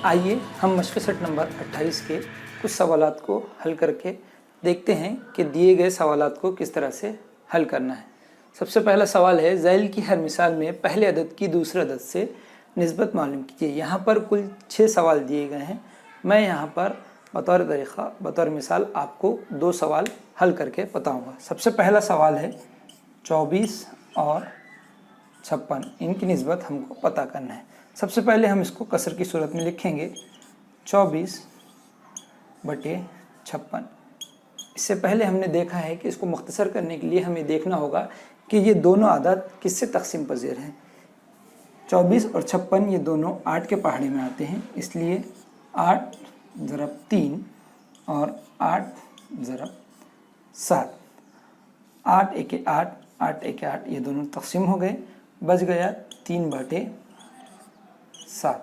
आइए हम मशक़ set number 28 के कुछ सवालात को हल करके देखते हैं कि दिए गए सवालात को किस तरह से हल करना है। सबसे पहला सवाल है, ज़ैल की हर मिसाल में पहले अदद की दूसरे अदद से निस्बत मालूम कीजिए। यहाँ पर कुल 6 सवाल दिए गए हैं। मैं यहाँ पर बतौर तरीक़ा बतौर मिसाल आपको 2 सवाल हल करके बताऊँगा। सबसे पहला सवाल है 24 और 56, इनकी निस्बत हमको पता करना है। सबसे पहले हम इसको कसर की सूरत में लिखेंगे 24/56। इससे पहले हमने देखा है कि इसको मुख्तसर करने के लिए हमें देखना होगा कि ये दोनों आदत किससे तकसीम पज़ीर हैं। 24 और 56 ये दोनों 8 के पहाड़े में आते हैं, इसलिए 8 ज़रब 3 और 8 ज़रब 7, 8 एके 8, 8 एके 8 ये दोनों तकसीम हो गए, बच गया 3/7।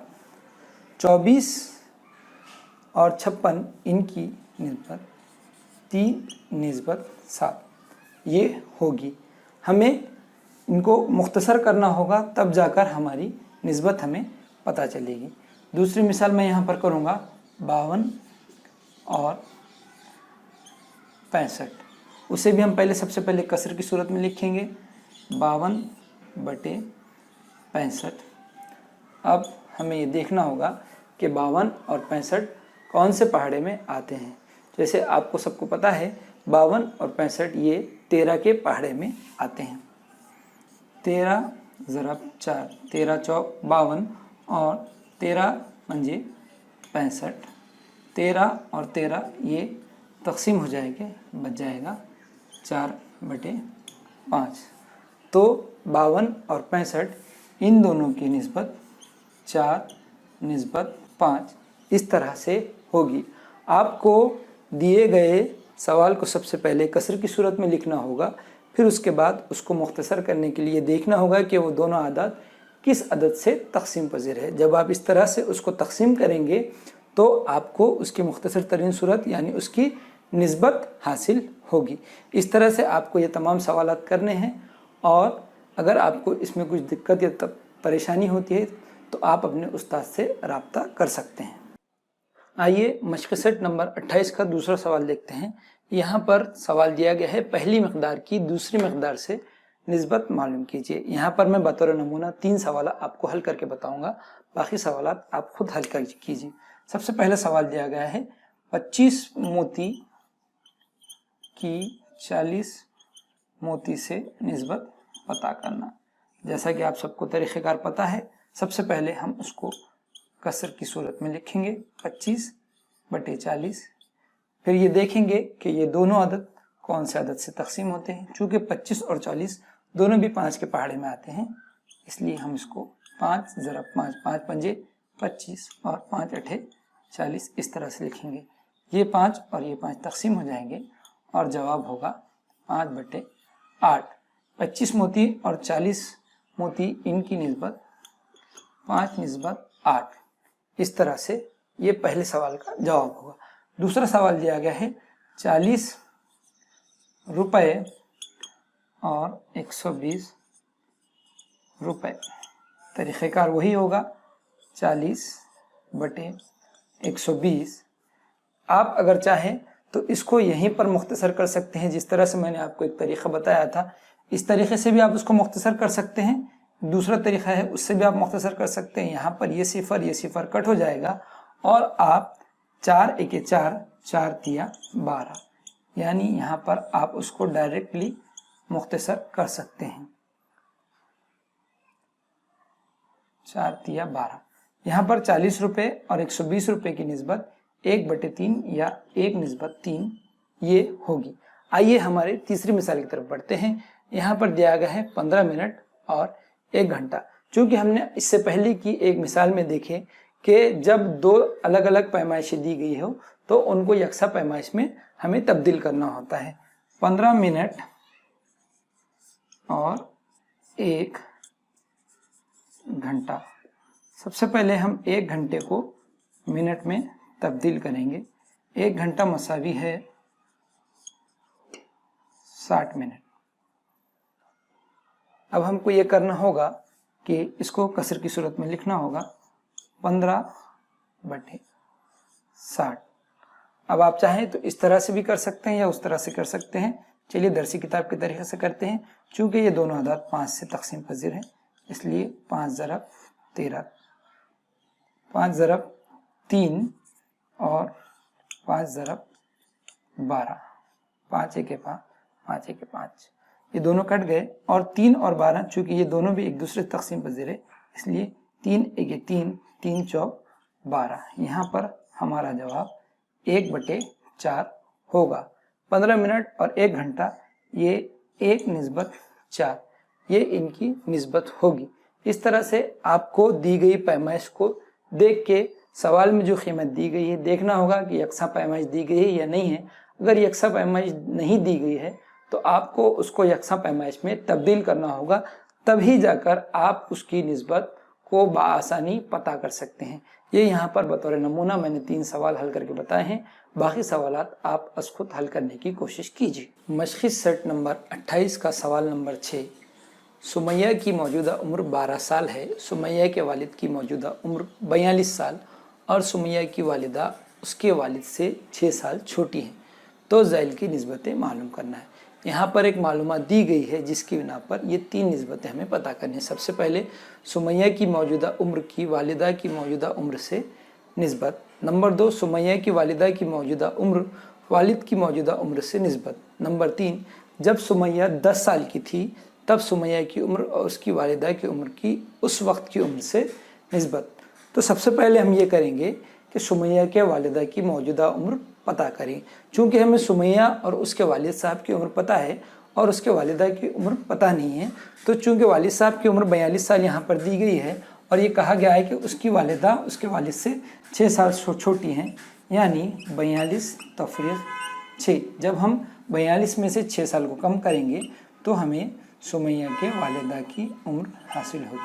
24 और 56 इनकी निस्बत 3/7 ये होगी। हमें इनको मुख्तसर करना होगा, तब जाकर हमारी निस्बत हमें पता चलेगी। दूसरी मिसाल मैं यहाँ पर करूँगा 52 और 65। उसे भी हम सबसे पहले कसर की सूरत में लिखेंगे 52/65। अब हमें ये देखना होगा कि 52 और 65 कौन से पहाड़े में आते हैं। जैसे आपको सबको पता है 52 और 65 ये 13 के पहाड़े में आते हैं। 13 ज़रब 4, 13 चौक 52 और 13 पंजे 65, 13 और 13 ये तकसीम हो जाएंगे, बच जाएगा 4/5। तो 52 और 65 इन दोनों की निस्बत 4/5 इस तरह से होगी। आपको दिए गए सवाल को सबसे पहले कसर की सूरत में लिखना होगा, फिर उसके बाद उसको मुख्तसर करने के लिए देखना होगा कि वो दोनों आदत किस अदद से तकसीम पज़ीर है। जब आप इस तरह से उसको तकसीम करेंगे तो आपको उसकी मुख्तसर तरीन सूरत यानी उसकी निस्बत हासिल होगी। इस तरह से आपको ये तमाम सवालात करने हैं, और अगर आपको इसमें कुछ दिक्कत या परेशानी होती है तो आप अपने उस्ताद से रब्ता कर सकते हैं। आइए मशक़ सेट नंबर 28 का दूसरा सवाल देखते हैं। यहाँ पर सवाल दिया गया है, पहली मकदार की दूसरी मकदार से निस्बत मालूम कीजिए। यहाँ पर मैं बतौर नमूना 3 सवाल आपको हल करके बताऊँगा, बाकी सवालात आप खुद हल कर कीजिए। सबसे पहला सवाल दिया गया है 25 मोती की 40 मोती से निस्बत पता करना। जैसा कि आप सबको तरीक़ेकार पता है, सबसे पहले हम उसको कसर की सूरत में लिखेंगे 25/40। फिर ये देखेंगे कि ये दोनों अदद कौन से अदद से तकसीम होते हैं। चूँकि 25 और 40 दोनों भी 5 के पहाड़े में आते हैं, इसलिए हम इसको 5 ज़रब 5, 5 पंजे 25 और 5 अठे 40 इस तरह से लिखेंगे। ये 5 और ये 5 तकसीम हो जाएंगे और जवाब होगा 5/8। 25 मोती और 40 मोती इनकी निस्बत 5/8। इस तरह से ये पहले सवाल का जवाब होगा। दूसरा सवाल दिया गया है 40 रुपये और 120 रुपये। तरीक़ेकार वही होगा 40/120। आप अगर चाहें तो इसको यहीं पर मुख्तसर कर सकते हैं, जिस तरह से मैंने आपको एक तरीक़ा बताया था। इस तरीक़े से भी आप उसको मुख्तसर कर सकते हैं। दूसरा तरीक़ा है, उससे भी आप मुख्तसर कर सकते हैं। यहाँ पर ये सिफ़र कट हो जाएगा और आप 4 एके 4, 4 तिया 12, यानी यहाँ पर आप उसको डायरेक्टली मुख्तसर कर सकते हैं। 4 तिया 12। यहाँ पर 40 रुपये और 120 रुपये की निस्बत 1/3 या 1/3 ये होगी। आइए हमारे तीसरी मिसाल की तरफ बढ़ते हैं। यहाँ पर दिया गया है 15 मिनट और 1 घंटा। चूँकि हमने इससे पहले की एक मिसाल में देखे कि जब 2 अलग अलग पैमाइशें दी गई हो तो उनको यकसा पैमाइश में हमें तब्दील करना होता है। 15 मिनट और 1 घंटा। सबसे पहले हम 1 घंटे को मिनट में तब्दील करेंगे। 1 घंटा मसावी है 60 मिनट। अब हमको ये करना होगा कि इसको कसर की सूरत में लिखना होगा 15 60। अब आप चाहें तो इस तरह से भी कर सकते हैं या उस तरह से कर सकते हैं। चलिए दरसी किताब के तरीके से करते हैं। चूंकि ये दोनों अदाद 5 से तकसीम पजीर हैं, इसलिए 5 ज़रब 13, 5 ज़रब 3 और 5 ज़रब 12, 5 1 5, 5 1 5, ये दोनों कट गए। और 3 और 12 चूंकि ये दोनों भी एक दूसरे तकसीम पजीर है, इसलिए 3 1 3, 3 चौक 12। यहाँ पर हमारा जवाब 1/4 होगा। 15 मिनट और 1 घंटा, ये 1:4, ये इनकी निस्बत होगी। इस तरह से आपको दी गई पैमाइश को देख के सवाल में जो कीमत दी गई है देखना होगा कि यकसा पैमाइश दी गई है या नहीं है। अगर यकसा पैमाइश नहीं दी गई है तो आपको उसको यकसा पैमाइश में तब्दील करना होगा, तभी जाकर आप उसकी निस्बत को बआसानी पता कर सकते हैं। ये यहाँ पर बतौर नमूना मैंने 3 सवाल हल करके बताए हैं। बाकी सवालात आप खुद हल करने की कोशिश कीजिए। मशक़ी सेट नंबर 28 का सवाल नंबर 6। सुमैया की मौजूदा उम्र 12 साल है, सुमैया के वालिद की मौजूदा उम्र 42 साल और सुमैया की वालिदा उसके वालिद से 6 साल छोटी हैं, तो ज़ैल की निस्बतें मालूम करना है। यहाँ पर एक मालूमात दी गई है जिसकी बिना पर ये 3 निस्बतें हमें पता करनी है। सबसे पहले सुमैया की मौजूदा उम्र की वालिदा की मौजूदा उम्र से निस्बत। नंबर 2, सुमैया की वालिदा की मौजूदा उम्र वालिद की मौजूदा उम्र से निस्बत। नंबर 3, जब सुमैया 10 साल की थी तब सुमैया की उम्र और उसकी वालिदा की उम्र की उस वक्त की उम्र से निस्बत। तो सबसे पहले हम ये करेंगे कि सुमैया के वालिदा की मौजूदा उम्र पता करें। चूँकि हमें सुमैया और उसके वालिद साहब की उम्र पता है और उसके वालिदा की उम्र पता नहीं है, तो चूँकि वालिद साहब की उम्र 42 साल यहाँ पर दी गई है और ये कहा गया है कि उसकी वालिदा उसके वालिद से 6 साल छोटी हैं, यानी 42 तफरीक 6। जब हम 42 में से 6 साल को कम करेंगे तो हमें सुमैया के वालिदा की उम्र हासिल होगी।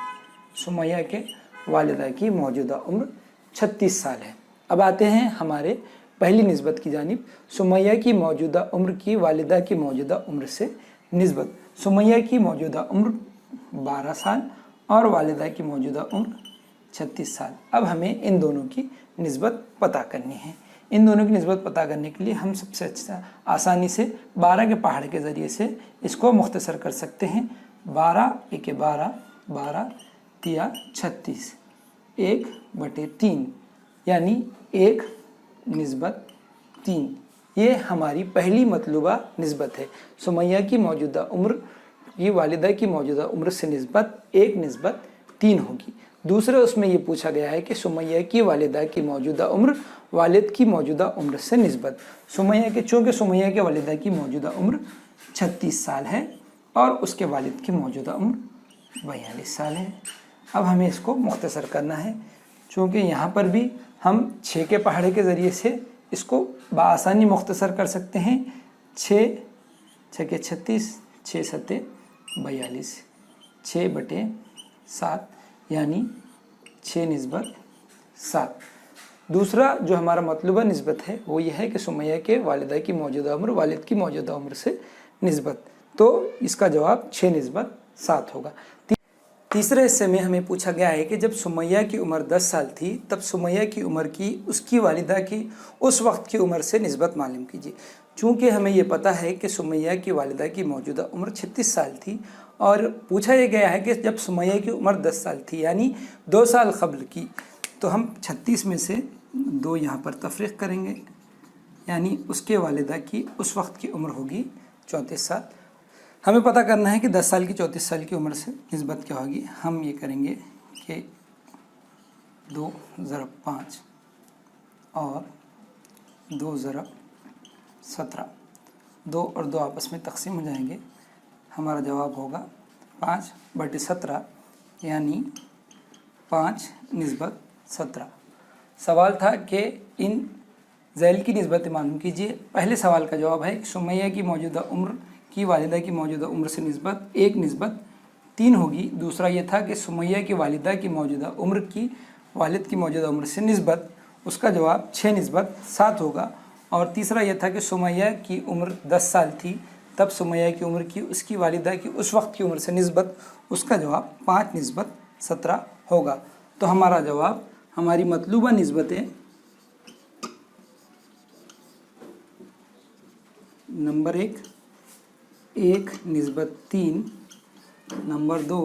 सुमैया के वालिदा की मौजूदा उम्र 36 साल है। अब आते हैं हमारे पहली निस्बत की जानिब। सुमैया की मौजूदा उम्र की वालिदा की मौजूदा उम्र से निस्बत। सुमैया की मौजूदा उम्र 12 साल और वालिदा की मौजूदा उम्र 36 साल। अब हमें इन दोनों की निस्बत पता करनी है। इन दोनों की निस्बत पता करने के लिए हम सबसे अच्छा आसानी से 12 के पहाड़ के ज़रिए से इसको मुख्तसर कर सकते हैं। 12 1 12, 12 3 36, 1/3, यानी 1:3। ये हमारी पहली मतलूबा निस्बत है। सुमैया की मौजूदा उम्र की वालिदा की मौजूदा उम्र से निस्बत 1:3 होगी। दूसरे उसमें ये पूछा गया है कि सुमैया की वालिदा की मौजूदा उम्र वालिद की मौजूदा उम्र से निस्बत। सुमैया के चूँकि सुमैया के वालिदा की मौजूदा उम्र 36 साल है और उसके वालिद की मौजूदा उम्र 42 साल है। अब हमें इसको मुख्तसर करना है। चूँकि यहाँ पर भी हम 6 के पहाड़े के ज़रिए से इसको बआसानी मुख्तसर कर सकते हैं। 6 6 के 36, 6 7 42, 6/7, यानी 6:7। दूसरा जो हमारा मतलूबा निस्बत है वो ये है कि सुमैया के वालिदा की मौजूदा उम्र वालिद की मौजूदा उम्र से निस्बत, तो इसका जवाब 6:7 होगा। तीसरे हिस्से में हमें पूछा गया है कि जब सुमैया की उम्र 10 साल थी तब सुमैया की उम्र की उसकी वालिदा की उस वक्त की उम्र से निस्बत मालूम कीजिए। चूँकि हमें ये पता है कि सुमैया की वालिदा की मौजूदा उम्र 36 साल थी और पूछा यह गया है कि जब सुमैया की उम्र 10 साल थी यानी 2 साल क़ब्ल की, तो हम 36 में से 2 यहाँ पर तफरीक़ करेंगे, यानी उसके वालिदा की उस वक्त की उम्र होगी 34 साल। हमें पता करना है कि 10 साल की 34 साल की उम्र से निस्बत क्या होगी। हम ये करेंगे कि 2 ज़रब 5 और 2 ज़रब 17, 2 और 2 आपस में तकसीम हो जाएंगे। हमारा जवाब होगा 5/17, यानी 5:17। सवाल था कि इन ज़ैल की निस्बत मालूम कीजिए। पहले सवाल का जवाब है सुमैया की मौजूदा उम्र की वालिदा की मौजूदा उम्र से निस्बत 1:3 होगी। दूसरा ये था कि सुमैया की वालिदा की मौजूदा उम्र की वालिद की मौजूदा उम्र से निस्बत, उसका जवाब 6:7 होगा। और तीसरा यह था कि सुमैया की उम्र 10 साल थी तब सुमैया की उम्र की उसकी वालिदा की उस वक्त की उम्र से निस्बत, उसका जवाब 5:17 होगा। तो हमारा जवाब हमारी मतलूबा निस्बतें नंबर 1:3, नंबर 2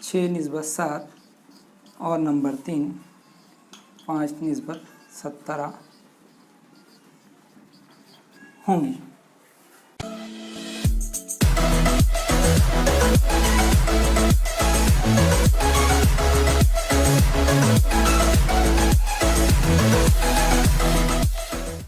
6:7 और नंबर 3 5:17 होंगी।